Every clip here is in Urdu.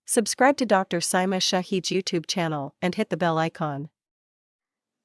Subscribe to Dr. Saima Shahid's YouTube channel and hit the bell icon.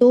2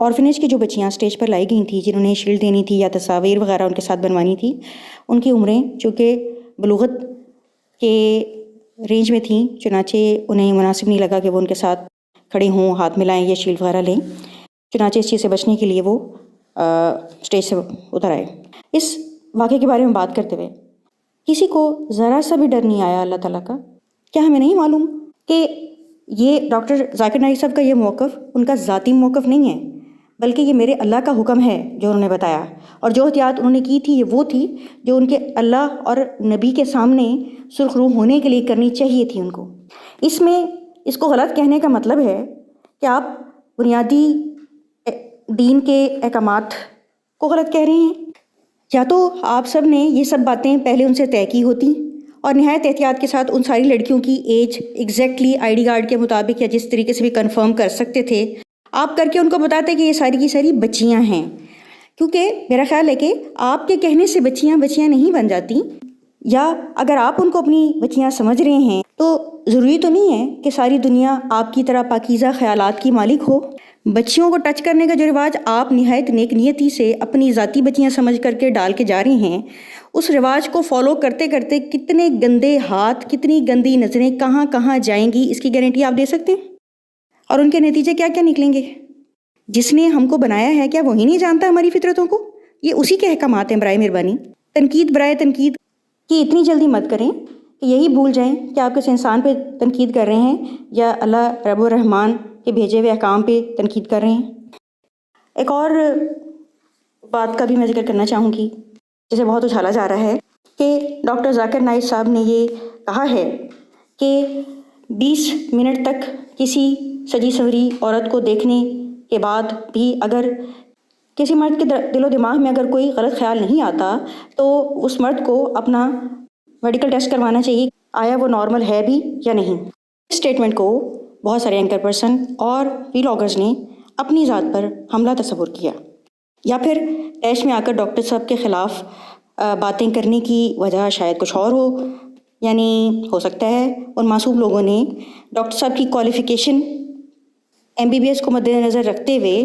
orphanage کی جو بچیاں اسٹیج پر لائی گئی تھیں جنہوں نے شیلڈ دینی تھی یا تصاویر وغیرہ ان کے ساتھ بنوانی تھی، ان کی عمریں چونکہ بلوغت کے رینج میں تھیں، چنانچہ انہیں مناسب نہیں لگا کہ وہ ان کے ساتھ کھڑے ہوں، ہاتھ ملائیں یا شیلڈ وغیرہ لیں، چنانچہ اس چیز سے بچنے کے لیے وہ اسٹیج سے اتر آئے۔ اس واقعے کے بارے میں بات کرتے ہوئے کسی کو ذرا سا بھی ڈر نہیں آیا اللہ تعالیٰ کا؟ کیا ہمیں نہیں معلوم کہ یہ ڈاکٹر ذاکر نائک صاحب کا یہ موقف ان کا ذاتی موقف نہیں ہے، بلکہ یہ میرے اللہ کا حکم ہے جو انہوں نے بتایا، اور جو احتیاط انہوں نے کی تھی یہ وہ تھی جو ان کے اللہ اور نبی کے سامنے سرخ روح ہونے کے لیے کرنی چاہیے تھی ان کو۔ اس میں اس کو غلط کہنے کا مطلب ہے کہ آپ بنیادی دین کے احکامات کو غلط کہہ رہے ہیں، یا تو آپ سب نے یہ سب باتیں پہلے ان سے طے کی ہوتی اور نہایت احتیاط کے ساتھ ان ساری لڑکیوں کی age exactly I D card کے مطابق یا جس طریقے سے بھی کنفرم کر سکتے تھے، آپ کر کے ان کو بتاتے کہ یہ ساری کی ساری بچیاں ہیں، کیونکہ میرا خیال ہے کہ آپ کے کہنے سے بچیاں نہیں بن جاتی، یا اگر آپ ان کو اپنی بچیاں سمجھ رہے ہیں تو ضروری تو نہیں ہے کہ ساری دنیا آپ کی طرح پاکیزہ خیالات کی مالک ہو۔ بچیوں کو ٹچ کرنے کا جو رواج آپ نہایت نیک نیتی سے اپنی ذاتی بچیاں سمجھ کر کے ڈال کے جا رہے ہیں، اس رواج کو فالو کرتے کرتے کتنے گندے ہاتھ، کتنی گندی نظریں کہاں کہاں جائیں گی، اس کی گارنٹی آپ دے سکتے ہیں؟ اور ان کے نتیجے کیا کیا نکلیں گے؟ جس نے ہم کو بنایا ہے کیا وہی نہیں جانتا ہماری فطرتوں کو؟ یہ اسی کے احکامات ہیں۔ برائے مہربانی تنقید برائے تنقید کی اتنی جلدی مت کریں کہ یہی بھول جائیں کہ آپ کس انسان پہ تنقید کر رہے ہیں یا اللہ رب الرحمن کے بھیجے ہوئے احکام پہ تنقید کر رہے ہیں۔ ایک اور بات کا بھی میں ذکر کرنا چاہوں گی جسے بہت اچھالا جا رہا ہے کہ ڈاکٹر ذاکر نائک صاحب نے یہ کہا ہے کہ 20 منٹ تک کسی سجی سنوری عورت کو دیکھنے کے بعد بھی اگر کسی مرد کے دل و دماغ میں اگر کوئی غلط خیال نہیں آتا تو اس مرد کو اپنا میڈیکل ٹیسٹ کروانا چاہیے، آیا وہ نارمل ہے بھی یا نہیں۔ اس اسٹیٹمنٹ کو بہت سارے اینکر پرسن اور ویلاگرز نے اپنی ذات پر حملہ تصور کیا، یا پھر ٹیسٹ میں آ کر ڈاکٹر صاحب کے خلاف باتیں کرنے کی وجہ شاید کچھ اور ہو، یعنی ہو سکتا ہے ان معصوم لوگوں نے ڈاکٹر صاحب کی کوالیفیکیشن MBBS کو مد نظر رکھتے ہوئے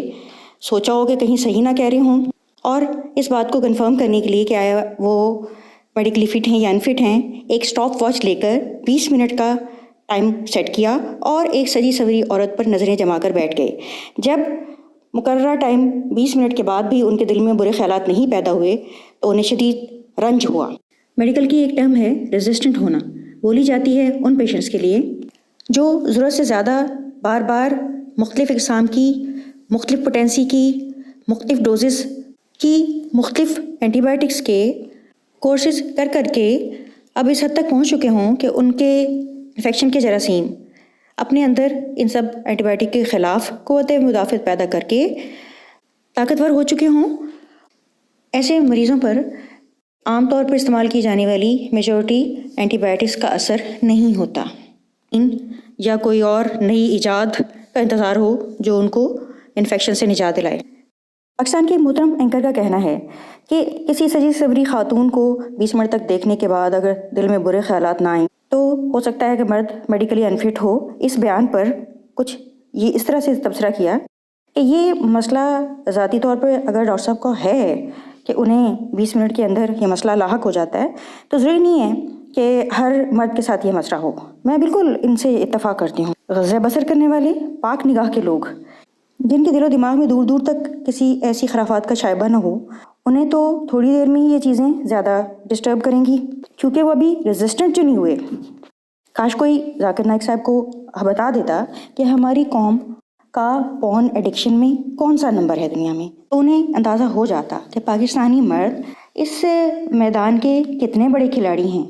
سوچا ہو کہ کہیں صحیح نہ کہہ رہے ہوں، اور اس بات کو کنفرم کرنے کے لیے کہ آیا وہ میڈیکلی فٹ ہیں یا انفٹ ہیں، ایک اسٹاپ واچ لے کر 20 منٹ کا ٹائم سیٹ کیا اور ایک سجی سوری عورت پر نظریں جما کر بیٹھ گئے۔ جب مقررہ ٹائم 20 منٹ کے بعد بھی ان کے دل میں برے خیالات نہیں پیدا ہوئے تو انہیں شدید رنج ہوا۔ میڈیکل کی ایک ٹرم ہے ریزسٹنٹ ہونا، بولی جاتی ہے ان پیشنٹس کے لیے جو ضرورت سے زیادہ بار بار مختلف اقسام کی، مختلف پوٹینسی کی، مختلف ڈوزز کی، مختلف اینٹی بائیوٹکس کے کورسز کر کے اب اس حد تک پہنچ چکے ہوں کہ ان کے انفیکشن کے جراثیم اپنے اندر ان سب اینٹی بائیوٹک کے خلاف قوت مدافعت پیدا کر کے طاقتور ہو چکے ہوں۔ ایسے مریضوں پر عام طور پر استعمال کی جانے والی میجورٹی اینٹی بائیوٹکس کا اثر نہیں ہوتا، یا کوئی اور نئی ایجاد کا انتظار ہو جو ان کو انفیکشن سے نجات دلائے۔ پاکستان کے محترم اینکر کا کہنا ہے کہ کسی سجی سوری خاتون کو 20 منٹ تک دیکھنے کے بعد اگر دل میں برے خیالات نہ آئیں تو ہو سکتا ہے کہ مرد میڈیکلی انفٹ ہو۔ اس بیان پر کچھ یہ اس طرح سے تبصرہ کیا کہ یہ مسئلہ ذاتی طور پر اگر ڈاکٹر صاحب کو ہے کہ انہیں 20 منٹ کے اندر یہ مسئلہ لاحق ہو جاتا ہے تو ضروری نہیں ہے کہ ہر مرد کے ساتھ یہ مسئلہ ہو۔ میں بالکل ان سے اتفاق کرتی ہوں۔ غزہ بسر کرنے والے پاک نگاہ کے لوگ جن کے دل و دماغ میں دور دور تک کسی ایسی خرافات کا شائبہ نہ ہو، انہیں تو تھوڑی دیر میں ہی یہ چیزیں زیادہ ڈسٹرب کریں گی، کیونکہ وہ ابھی ریزسٹنٹ جو نہیں ہوئے۔ کاش کوئی ذاکر نائک صاحب کو بتا دیتا کہ ہماری قوم کا پون ایڈکشن میں کون سا نمبر ہے دنیا میں، تو انہیں اندازہ ہو جاتا کہ پاکستانی مرد اس میدان کے کتنے بڑے کھلاڑی ہیں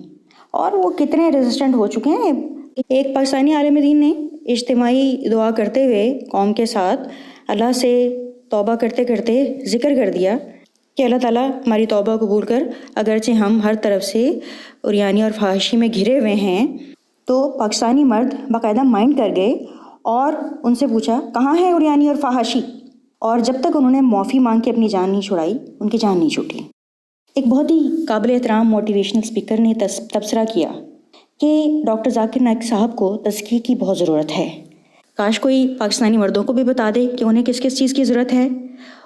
اور وہ کتنے ریزسٹنٹ ہو چکے ہیں۔ ایک پاکستانی عالم دین نے اجتماعی دعا کرتے ہوئے قوم کے ساتھ اللہ سے توبہ کرتے کرتے ذکر کر دیا کہ اللہ تعالیٰ ہماری توبہ قبول کر، اگرچہ ہم ہر طرف سے عریانی اور فحاشی میں گھرے ہوئے ہیں۔ تو پاکستانی مرد باقاعدہ مائنڈ کر گئے اور ان سے پوچھا کہاں ہے عریانی اور فحاشی، اور جب تک انہوں نے معافی مانگ کے اپنی جان نہیں چھڑائی ان کی جان نہیں چھوٹی۔ ایک بہت ہی قابل احترام موٹیویشنل اسپیکر نے تبصرہ کیا کہ ڈاکٹر ذاکر نائک صاحب کو تزکیے کی بہت ضرورت ہے، کاش کوئی پاکستانی مردوں کو بھی بتا دے کہ انہیں کس کس چیز کی ضرورت ہے.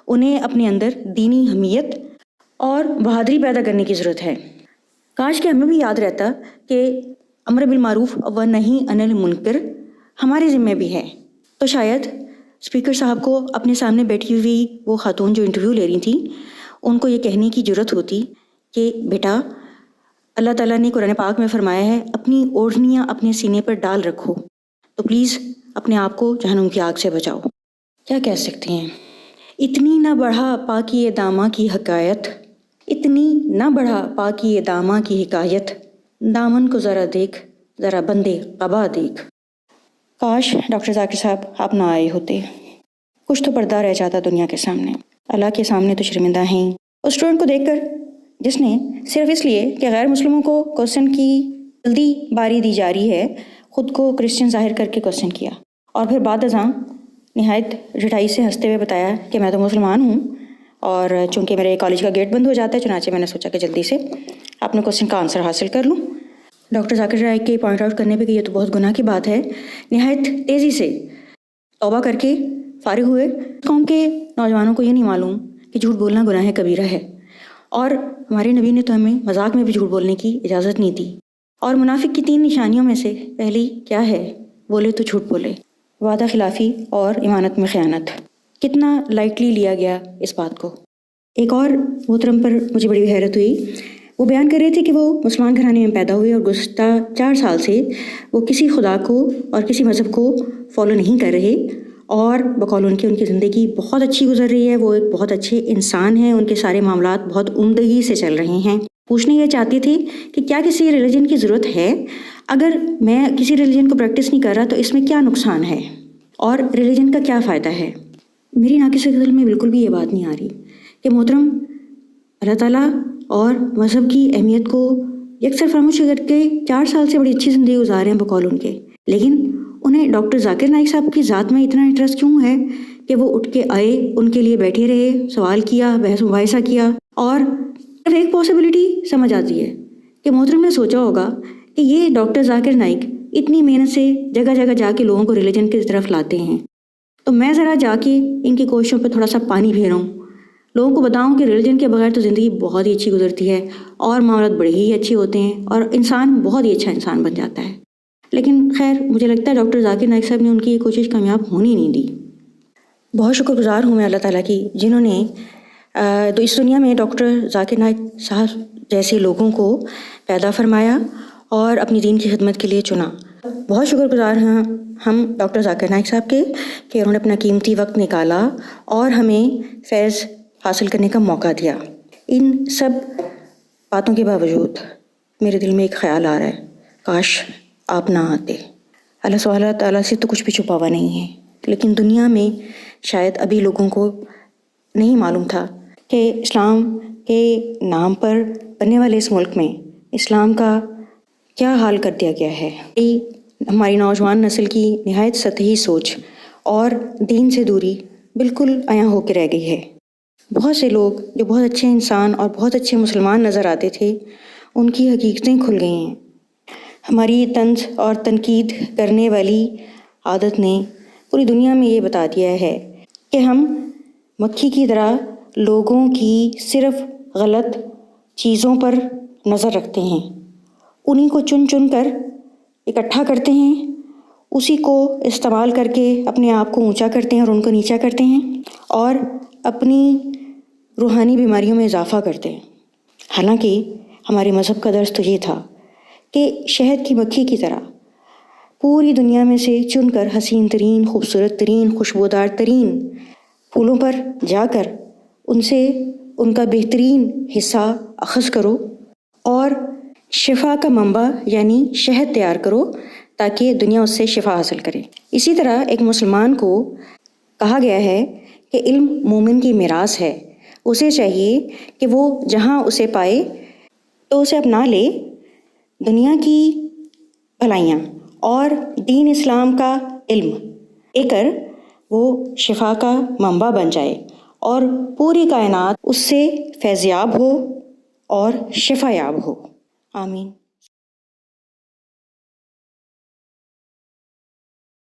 انہیں اپنے اندر دینی حمیت اور بہادری پیدا کرنے کی ضرورت ہے. کاش کہ ہمیں بھی یاد رہتا کہ امر بالمعروف و نہی عن المنکر ہمارے ذمہ بھی ہے. تو شاید اسپیکر صاحب کو اپنے سامنے بیٹھی ہوئی وہ خاتون جو انٹرویو لے رہی تھیں ان کو یہ کہنے کی ضرورت ہوتی کہ بیٹا اللہ تعالیٰ نے قرآن پاک میں فرمایا ہے اپنی اوڑھنیاں اپنے سینے پر ڈال رکھو، تو پلیز اپنے آپ کو جہنم کی آگ سے بچاؤ. کیا کہہ سکتے ہیں. اتنی نہ بڑھا پاکی داماں کی حکایت، اتنی نہ بڑھا پاکی داماں کی حکایت، دامن کو ذرا دیکھ ذرا بندے قبا دیکھ. کاش ڈاکٹر ذاکر صاحب آپ نہ آئے ہوتے، کچھ تو پردہ رہ جاتا دنیا کے سامنے. اللہ کے سامنے تو شرمندہ ہیں. اس اسٹوڈنٹ کو دیکھ کر جس نے صرف اس لیے کہ غیر مسلموں کو کوسچن کی جلدی باری دی جا رہی ہے خود کو کرسچن ظاہر کر کے کوسچن کیا، اور پھر بعد ازاں نہایت رٹائی سے ہنستے ہوئے بتایا کہ میں تو مسلمان ہوں، اور چونکہ میرے کالج کا گیٹ بند ہو جاتا ہے چنانچہ میں نے سوچا کہ جلدی سے اپنے کوسچن کا آنسر حاصل کر لوں. ڈاکٹر ذاکر نائک کے پوائنٹ آؤٹ کرنے پہ کہ یہ تو بہت گناہ کی بات ہے، نہایت تیزی سے توبہ کر کے فارغ ہوئے. قوم کے نوجوانوں کو یہ نہیں معلوم کہ جھوٹ بولنا گناہ کبیرہ ہے، اور ہمارے نبی نے تو ہمیں مذاق میں بھی جھوٹ بولنے کی اجازت نہیں دی. اور منافق کی 3 نشانیوں میں سے پہلی کیا ہے؟ بولے تو جھوٹ بولے، وعدہ خلافی اور ایمانت میں خیانت. کتنا لائٹلی لیا گیا اس بات کو. ایک اور محترم پر مجھے بڑی حیرت ہوئی، وہ بیان کر رہے تھے کہ وہ مسلمان گھرانے میں پیدا ہوئے اور گزشتہ 4 سال سے وہ کسی خدا کو اور کسی مذہب کو فالو نہیں کر رہے، اور بقول ان کی زندگی بہت اچھی گزر رہی ہے. وہ ایک بہت اچھے انسان ہیں، ان کے سارے معاملات بہت عمدگی سے چل رہے ہیں. پوچھنے یہ چاہتے تھے کہ کیا کسی ریلیجن کی ضرورت ہے؟ اگر میں کسی ریلیجن کو پریکٹس نہیں کر رہا تو اس میں کیا نقصان ہے اور ریلیجن کا کیا فائدہ ہے؟ میری ناقص عقل میں بالکل بھی یہ بات نہیں آ رہی کہ محترم اللہ تعالیٰ اور مذہب کی اہمیت کو یکسر فراموش کر کے 4 سال سے بڑی اچھی زندگی گزار رہے ہیں بقول ان کے. لیکن انہیں ڈاکٹر ذاکر نائک صاحب کی ذات میں اتنا انٹرسٹ کیوں ہے کہ وہ اٹھ کے آئے، ان کے لیے بیٹھے رہے، سوال کیا، بحث مباحثہ کیا. اور ایک پاسبلٹی سمجھ آتی ہے کہ محترم نے سوچا ہوگا کہ یہ ڈاکٹر ذاکر نائک اتنی محنت سے جگہ جگہ جا کے لوگوں کو ریلیجن کی طرف لاتے ہیں، تو میں ذرا جا کے ان کی کوششوں پہ تھوڑا سا پانی پھیروں، لوگوں کو بتاؤں کہ ریلیجن کے بغیر تو زندگی بہت ہی اچھی گزرتی ہے اور معاملات بڑے ہی اچھے ہوتے ہیں اور انسان بہت ہی اچھا انسان بن جاتا ہے. لیکن خیر مجھے لگتا ہے ڈاکٹر ذاکر نائک صاحب نے ان کی یہ کوشش کامیاب ہونے نہیں دی. بہت شکر گزار ہوں میں اللہ تعالیٰ کی جنہوں نے تو اس دنیا میں ڈاکٹر ذاکر نائک صاحب جیسے لوگوں کو پیدا فرمایا اور اپنی دین کی خدمت کے لیے چنا. بہت شکر گزار ہیں ہم ڈاکٹر ذاکر نائک صاحب کے کہ انہوں نے اپنا قیمتی وقت نکالا اور ہمیں فیض حاصل کرنے کا موقع دیا. ان سب باتوں کے باوجود میرے دل میں ایک خیال آ رہا ہے، کاش آپ نہ آتے. اللہ سبحانہ تعالیٰ سے تو کچھ بھی چھپا ہوا نہیں ہے، لیکن دنیا میں شاید ابھی لوگوں کو نہیں معلوم تھا کہ اسلام کے نام پر بننے والے اس ملک میں اسلام کا کیا حال کر دیا گیا ہے. ہماری نوجوان نسل کی نہایت سطحی سوچ اور دین سے دوری بالکل عیاں ہو کے رہ گئی ہے. بہت سے لوگ جو بہت اچھے انسان اور بہت اچھے مسلمان نظر آتے تھے ان کی حقیقتیں کھل گئی ہیں. ہماری طنز اور تنقید کرنے والی عادت نے پوری دنیا میں یہ بتا دیا ہے کہ ہم مکھی کی طرح لوگوں کی صرف غلط چیزوں پر نظر رکھتے ہیں، انہی کو چن چن کر اکٹھا کرتے ہیں، اسی کو استعمال کر کے اپنے آپ کو اونچا کرتے ہیں اور ان کو نیچا کرتے ہیں اور اپنی روحانی بیماریوں میں اضافہ کرتے ہیں. حالانکہ ہمارے مذہب کا درس تو یہ تھا کہ شہد کی مکھی کی طرح پوری دنیا میں سے چن کر حسین ترین، خوبصورت ترین، خوشبودار ترین پھولوں پر جا کر ان سے ان کا بہترین حصہ اخذ کرو اور شفا کا منبع یعنی شہد تیار کرو تاکہ دنیا اس سے شفا حاصل کرے. اسی طرح ایک مسلمان کو کہا گیا ہے کہ علم مومن کی میراث ہے، اسے چاہیے کہ وہ جہاں اسے پائے تو اسے اپنا لے، دنیا کی بھلائیاں اور دین اسلام کا علم لے کر وہ شفا کا منبع بن جائے اور پوری کائنات اس سے فیضیاب ہو اور شفا یاب ہو. آمین.